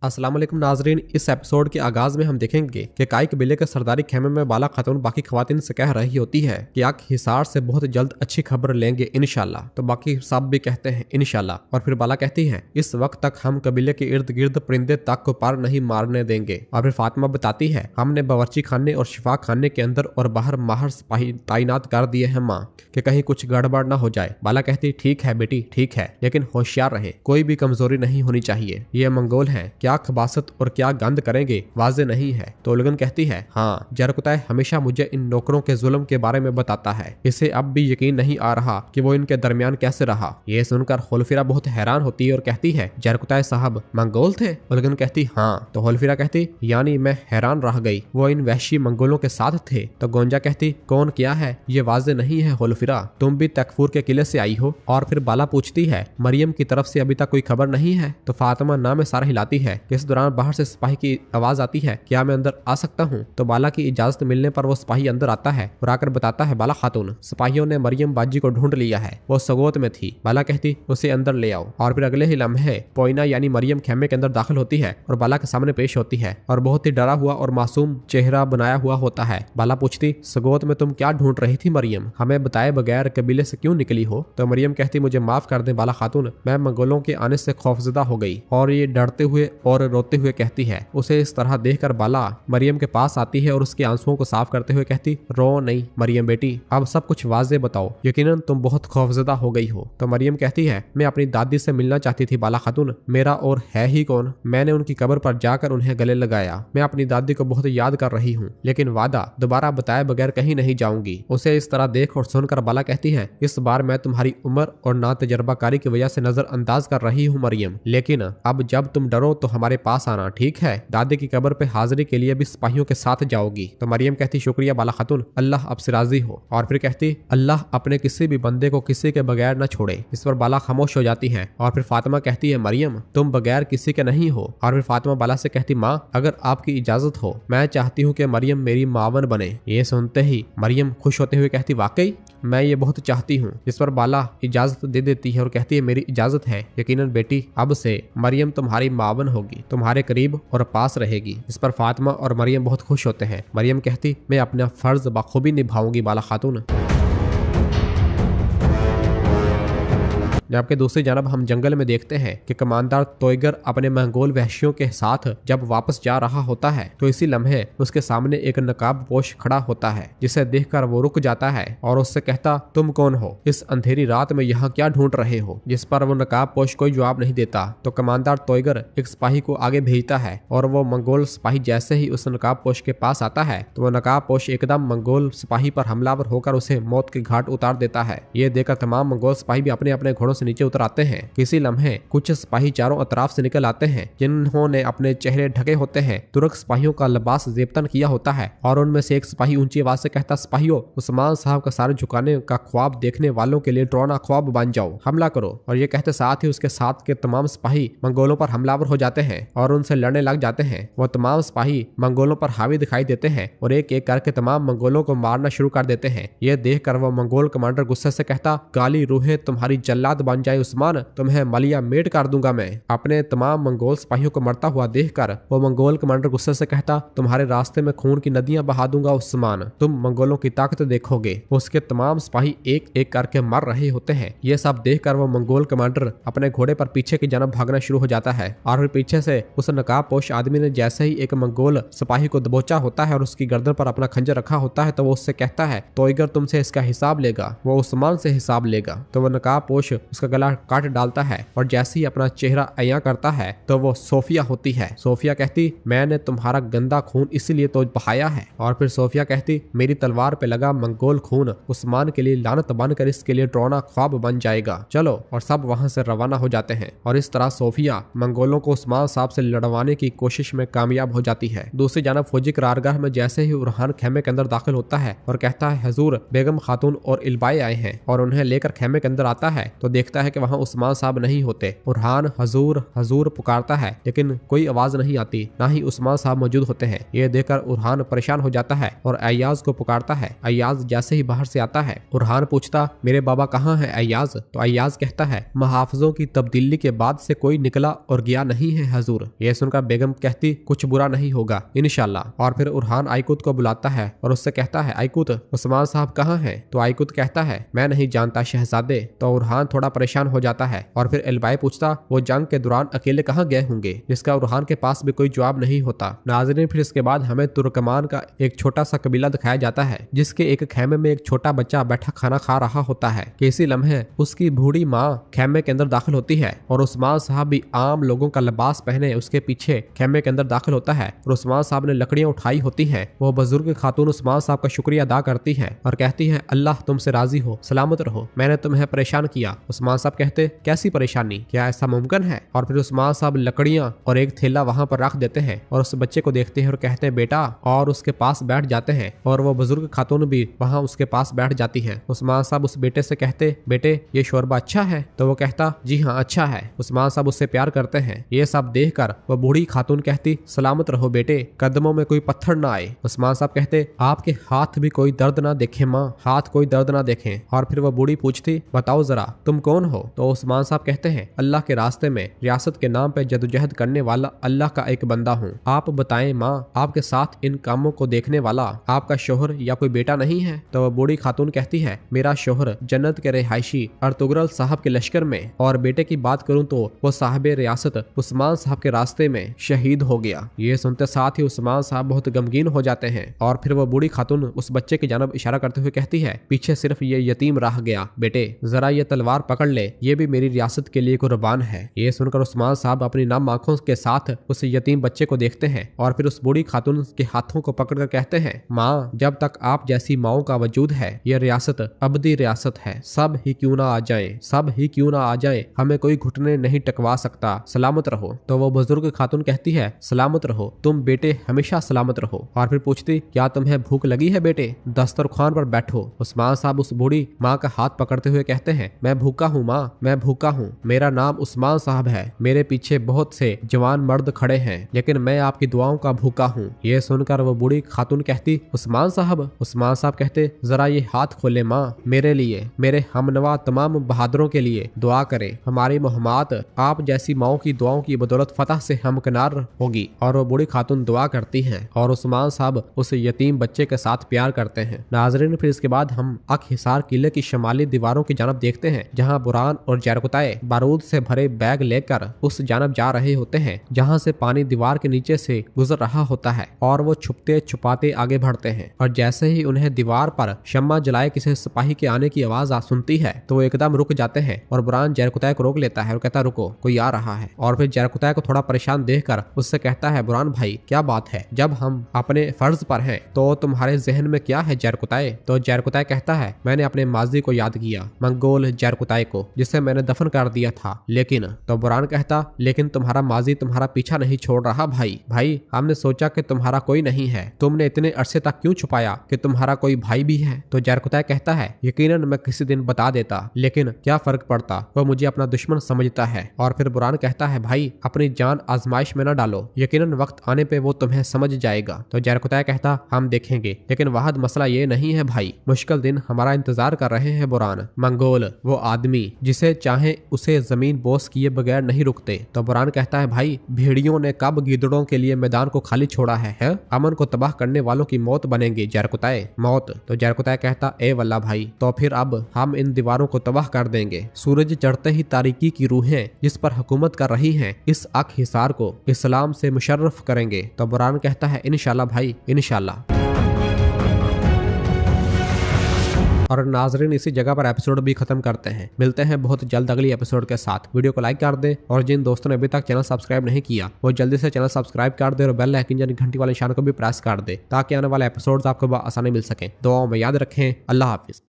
अस्सलाम वालेकुम नाजरीन। इस एपिसोड के आगाज में हम देखेंगे कि काई कबीले के सरदारी खेमे में बाला खातून बाकी खवातीन से कह रही होती है कि आप हिसार से बहुत जल्द अच्छी खबर लेंगे इंशाल्लाह। तो बाकी सब भी कहते हैं इंशाल्लाह। और फिर बाला कहती है इस वक्त तक हम कबीले के इर्द गिर्द परिंदे तक को पार नहीं मारने देंगे। और फिर फातिमा बताती है हमने बावर्ची खाने और शिफा खाने के अंदर और बाहर माहर सिपाही तैनात कर दिए हैं माँ, कि कहीं कुछ गड़बड़ ना हो जाए। बाला कहती ठीक है बेटी ठीक है, लेकिन होशियार रहे, कोई भी कमजोरी नहीं होनी चाहिए। ये मंगोल है, क्या खबासत और क्या गंद करेंगे वाजे नहीं है। तो उलगन कहती है हाँ, जरकुताय हमेशा मुझे इन नौकरों के जुल्म के बारे में बताता है, इसे अब भी यकीन नहीं आ रहा कि वो इनके दरमियान कैसे रहा। ये सुनकर होलफिरा बहुत हैरान होती है और कहती है जरकुताय साहब मंगोल थे? उलगन कहती हाँ। तो होलफिरा कहती यानी मैं हैरान रह गई, वो इन वहशी मंगोलों के साथ थे? तो गोंजा कहती कौन क्या है ये वाजे नहीं है होलफिरा, तुम भी तकफूर के किले से आई हो? और फिर बाला पूछती है मरियम की तरफ से अभी तक कोई खबर नहीं है? तो फातिमा ना में सारा हिलाती है। इस दौरान बाहर से सिपाही की आवाज आती है क्या मैं अंदर आ सकता हूँ? तो बाला की इजाजत मिलने पर वो सिपाही अंदर आता है और आकर बताता है बाला खातून सिपाहियों ने मरियम बाजी को ढूंढ लिया है, वो सगोत में थी। बाला कहती उसे अंदर ले आओ। और फिर अगले ही लम्हे पोइना यानी मरियम खेमे के अंदर दाखिल होती है और बाला के सामने पेश होती है और बहुत ही डरा हुआ और मासूम चेहरा बनाया हुआ होता है। बाला पूछती सगोत में तुम क्या ढूंढ रही थी मरियम, हमें बताए बगैर कबीले से क्यों निकली हो? तो मरियम कहती मुझे माफ कर दे बाला खातून, मैं मंगोलों के आने से खौफजदा हो गई। और ये डरते हुए और रोते हुए कहती है। उसे इस तरह देखकर बाला मरियम के पास आती है और उसके आंसुओं को साफ करते हुए कहती रो नहीं मरियम बेटी, अब सब कुछ वाजे बताओ, यकीनन तुम बहुत खौफजदा हो गई हो। तो मरियम कहती है मैं अपनी दादी से मिलना चाहती थी बाला खातून, मेरा और है ही कौन, मैंने उनकी कब्र पर जाकर उन्हें गले लगाया। मैं अपनी दादी को बहुत याद कर रही हूँ, लेकिन वादा दोबारा बताए बगैर कहीं नहीं जाऊंगी। उसे इस तरह देख और सुनकर बाला कहती है इस बार मैं तुम्हारी उम्र और ना तजर्बाकारी की वजह से नजरअंदाज कर रही हूँ मरियम, लेकिन अब जब तुम डरो तो हमारे पास आना ठीक है? दादी की कब्र पे हाजिरी के लिए भी सिपाहियों के साथ जाओगी? तो मरियम कहती शुक्रिया बाला खातून, अल्लाह अब से राजी हो। और फिर कहती अल्लाह अपने किसी भी बंदे को किसी के बगैर न छोड़े। इस पर बाला खामोश हो जाती है और फिर फातिमा कहती है मरियम तुम बगैर किसी के नहीं हो। और फिर फातिमा बाला से कहती माँ अगर आपकी इजाजत हो मैं चाहती हूँ कि मरियम मेरी मावन बने। ये सुनते ही मरियम खुश होते हुए कहती वाकई मैं ये बहुत चाहती हूँ। इस पर बाला इजाजत दे देती है और कहती है मेरी इजाजत है, यकीनन बेटी अब से मरियम तुम्हारी मावन होगी, तुम्हारे करीब और पास रहेगी। इस पर फातिमा और मरियम बहुत खुश होते हैं। मरियम कहती मैं अपना फर्ज बखूबी निभाऊंगी बाला खातून। जबकि दूसरी जानब हम जंगल में देखते हैं कि कमांडर तोयगर अपने मंगोल वहशियों के साथ जब वापस जा रहा होता है तो इसी लम्हे उसके सामने एक नकाब पोश खड़ा होता है, जिसे देखकर वो रुक जाता है और उससे कहता तुम कौन हो, इस अंधेरी रात में यहाँ क्या ढूंढ रहे हो? जिस पर वो नकाब पोश कोई जवाब नहीं देता। तो कमांडर तोयगर एक सिपाही को आगे भेजता है और वो मंगोल सिपाही जैसे ही उस नकाब पोश के पास आता है तो वो नकाब पोश एकदम मंगोल सिपाही पर हमलावर होकर उसे मौत के घाट उतार देता है। ये देखकर तमाम मंगोल सिपाही भी अपने अपने घोड़ों से नीचे उतर आते हैं। किसी लम्हे कुछ सिपाही चारों अतराफ से निकल आते हैं जिन्होंने अपने चेहरे ढके होते हैं। तुर्क सिपाहियों का लिबास जेबतन किया होता है और उनमें से एक सिपाही ऊंची आवाज से कहता सिपाहियों उस्मान साहब का सारे झुकाने का ख्वाब देखने वालों के लिए डरावना ख्वाब बन जाओ, हमला करो। और ये कहते साथ ही उसके साथ के तमाम सिपाही मंगोलों पर हमलावर हो जाते हैं और उनसे लड़ने लग जाते हैं। वो तमाम सिपाही मंगोलों पर हावी दिखाई देते हैं और एक एक करके तमाम मंगोलों को मारना शुरू कर देते हैं। ये देख कर वो मंगोल कमांडर गुस्से से कहता काली रूहें तुम्हारी जल्लाद बन जाए उस्मान, तुम्हें मलिया मेट कर दूंगा मैं। अपने तमाम मंगोल सिपाहियों को मरता हुआ देखकर वो मंगोल कमांडर गुस्से से कहता तुम्हारे रास्ते में खून की नदियां बहा दूंगा उस्मान, तुम मंगोलों की ताकत देखोगे। उसके तमाम सिपाही एक एक करके मर रहे होते हैं। ये सब देखकर वो मंगोल कमांडर अपने घोड़े पर पीछे की जानब भागना शुरू हो जाता है और फिर पीछे से उस नकाबपोश आदमी ने जैसे ही एक मंगोल सिपाही को दबोचा होता है और उसकी गर्दन पर अपना खंजर रखा होता है तो वो उससे कहता है तोयगर तुमसे इसका हिसाब लेगा, वो उस्मान से हिसाब लेगा। तो वो नकाबपोश उसका गला काट डालता है और जैसे ही अपना चेहरा अया करता है तो वो सोफिया होती है। सोफिया कहती मैंने तुम्हारा गंदा खून इसीलिए तो बहाया है। और फिर सोफिया कहती मेरी तलवार पे लगा मंगोल खून उस्मान के लिए लानत बनकर इसके लिए डरावना ख्वाब बन जाएगा, चलो। और सब वहां से रवाना हो जाते हैं और इस तरह सोफिया मंगोलों को उस्मान साहब से लड़वाने की कोशिश में कामयाब हो जाती है। दूसरी जानब फौजी करारगाह में जैसे ही उरहान खेमे के अंदर दाखिल होता है और कहता है हजूर बेगम खातून और इल्बाई आए हैं और उन्हें लेकर खेमे के अंदर आता है तो देखता देखता है कि वहाँ उस्मान साहब नहीं होते। बुरहान हजूर हजूर पुकारता है लेकिन कोई आवाज नहीं आती, ना ही उस्मान साहब मौजूद होते हैं। ये देखकर बुरहान परेशान हो जाता है और अय्याज को पुकारता है। अय्याज जैसे ही बाहर से आता है, बुरहान पूछता मेरे बाबा कहाँ है अय्याज? तो अय्याज कहता है मुहाफिजों की तब्दीली के बाद से कोई निकला और गया नहीं है हजूर। ये सुनकर बेगम कहती कुछ बुरा नहीं होगा इंशाल्लाह। और फिर बुरहान आइकुत को बुलाता है और उससे कहता है आइकुत उस्मान साहब कहाँ है? तो आइकुत कहता है मैं नहीं जानता शहजादे। तो बुरहान थोड़ा परेशान हो जाता है और फिर एलबाई पूछता वो जंग के दौरान अकेले कहाँ गए होंगे, जिसका बुरहान के पास भी कोई जवाब नहीं होता। नाज़रीन फिर इसके बाद हमें तुर्कमान का एक छोटा सा कबीला दिखाया जाता है जिसके एक खेमे में एक छोटा बच्चा बैठा खाना खा रहा होता है कि इसी लम्हे उसकी बूढ़ी माँ खेमे के अंदर दाखिल होती है और उस्मान साहब भी आम लोगों का लिबास पहने उसके पीछे खेमे के अंदर दाखिल होता है और उस्मान साहब ने लकड़ियां उठाई होती हैं। वो बुजुर्ग खातून उस्मान साहब का शुक्रिया अदा करती है और कहती है अल्लाह तुमसे राजी हो, सलामत रहो, मैंने तुम्हें परेशान किया। उस्मान साहब कहते कैसी परेशानी, क्या ऐसा मुमकिन है? और फिर उस्मान साहब लकड़ियां और एक थैला वहां पर रख देते हैं और उस बच्चे को देखते हैं और कहते हैं बेटा, और उसके पास बैठ जाते हैं और वो बुजुर्ग खातून भी वहां उसके पास बैठ जाती है। उस्मान साहब उस बेटे से कहते बेटे ये शोरबा अच्छा है? तो वो कहता जी हाँ अच्छा है। उस्मान साहब उससे प्यार करते हैं। ये सब देखकर वो बूढ़ी खातून कहती सलामत रहो बेटे, कदमों में कोई पत्थर ना आए। उस्मान साहब कहते आपके हाथ भी कोई दर्द ना देखे माँ, हाथ कोई दर्द ना देखें। और फिर वो बूढ़ी पूछती बताओ जरा तुम कौन हो? तो उस्मान साहब कहते हैं अल्लाह के रास्ते में रियासत के नाम पे जदोजहद करने वाला अल्लाह का एक बंदा हूँ। आप बताएं माँ, आपके साथ इन कामों को देखने वाला आपका शोहर या कोई बेटा नहीं है? तो वो बूढ़ी खातून कहती है मेरा शोहर जन्नत के रिहायशी अर्तुगरल साहब के लश्कर में, और बेटे की बात करूं तो वो साहिब रियासत उस्मान साहब के रास्ते में शहीद हो गया। ये सुनते साथ ही उस्मान साहब बहुत गमगीन हो जाते हैं और फिर वो बूढ़ी खातून उस बच्चे की जानब इशारा करते हुए कहती है पीछे सिर्फ ये यतीम रह गया, बेटे जरा ये तलवार पकड़ ले, ये भी मेरी रियासत के लिए कुर्बान है। ये सुनकर उस्मान साहब अपनी नम आंखों के साथ उस यतीम बच्चे को देखते हैं और फिर उस बूढ़ी खातून के हाथों को पकड़कर कहते हैं माँ, जब तक आप जैसी माओं का वजूद है ये रियासत अबदी रियासत है, सब ही क्यों ना आ जाए, सब ही क्यों ना आ जाए, हमें कोई घुटने नहीं टकवा सकता, सलामत रहो। तो वो बुजुर्ग खातून कहती है सलामत रहो तुम बेटे, हमेशा सलामत रहो। और फिर पूछती क्या तुम्हें भूख लगी है बेटे, दस्तरखान पर बैठो। उस्मान साहब उस बूढ़ी माँ का हाथ पकड़ते हुए कहते हैं मैं भूखा हूँ माँ, मैं भूखा हूँ, मेरा नाम उस्मान साहब है, मेरे पीछे बहुत से जवान मर्द खड़े हैं लेकिन मैं आपकी दुआओं का भूखा हूँ। ये सुनकर वो बूढ़ी खातून कहती उस्मान साहब। उस्मान साहब कहते जरा ये हाथ खोले माँ, मेरे लिए, मेरे हमनवा तमाम बहादुरों के लिए दुआ करें, हमारी मोहम्मत आप जैसी माओं की दुआओं की बदौलत फतह से हमकिनार होगी। और वो बूढ़ी खातून दुआ करती हैं और उस्मान साहब उस यतीम बच्चे के साथ प्यार करते हैं। नाजरीन फिर इसके बाद हम अक हिसार किले की शमाली दीवारों की जानब देखते हैं जहाँ बुरहान और जरकुताए बारूद से भरे बैग लेकर उस जानब जा रहे होते हैं जहाँ से पानी दीवार के नीचे से गुजर रहा होता है और वो छुपते छुपाते आगे बढ़ते हैं। और जैसे ही उन्हें दीवार पर शम्मा जलाए किसी सिपाही के आने की आवाज सुनती है तो वो एकदम रुक जाते हैं और बुरहान जरकुताए को रोक लेता है और कहता रुको, कोई आ रहा है। और फिर जरकुताए को थोड़ा परेशान देखकर उससे कहता है बुरहान भाई क्या बात है, जब हम अपने फर्ज पर हैं तो तुम्हारे जहन में क्या है जरकुताए? तो जरकुताए कहता है मैंने अपने माजी को याद किया, मंगोल जरकुताए को, जिसे मैंने दफन कर दिया था। लेकिन तो बुरहान कहता लेकिन तुम्हारा माजी तुम्हारा पीछा नहीं छोड़ रहा भाई, भाई हमने सोचा कि तुम्हारा कोई नहीं है, तुमने इतने अरसे तक क्यों छुपाया कि तुम्हारा कोई भाई भी है? तो जरकुताए कहता है यकीनन मैं किसी दिन बता देता, लेकिन क्या फर्क पड़ता, वो मुझे अपना दुश्मन समझता है। और फिर बुरहान कहता है भाई अपनी जान आजमाइश में न डालो, यकीनन वक्त आने पे वो तुम्हें समझ जाएगा। तो जरकुताए कहता हम देखेंगे, लेकिन वाहद मसला ये नहीं है भाई, मुश्किल दिन हमारा इंतजार कर रहे हैं बुरहान। मंगोल वो आदमी जिसे चाहे उसे जमीन बोस किए बगैर नहीं रुकते। तो बुरहान कहता है भाई भेड़ियों ने कब गिदड़ों के लिए मैदान को खाली छोड़ा है? अमन को तबाह करने वालों की मौत बनेंगे जरकुताए, मौत। तो जरकुताए कहता ए वल्ला भाई, तो फिर अब हम इन दीवारों को तबाह कर देंगे। सूरज चढ़ते ही तारीकी की रूहें जिस पर हुकूमत कर रही हैं इस अक हिसार को इस्लाम से मुशर्रफ करेंगे। तो बुरहान कहता है इंशाल्लाह भाई इंशाल्लाह। और नाजरीन इसी जगह पर एपिसोड भी खत्म करते हैं, मिलते हैं बहुत जल्द अगली एपिसोड के साथ। वीडियो को लाइक कर दे और जिन दोस्तों ने अभी तक चैनल सब्सक्राइब नहीं किया वो जल्दी से चैनल सब्सक्राइब कर दे और बेल आइकन यानी घंटी वाले निशान को भी प्रेस कर दे ताकि आने वाले एपिसोड्स आपको आसानी मिल सके। दुआओं में याद रखें। अल्लाह हाफिज।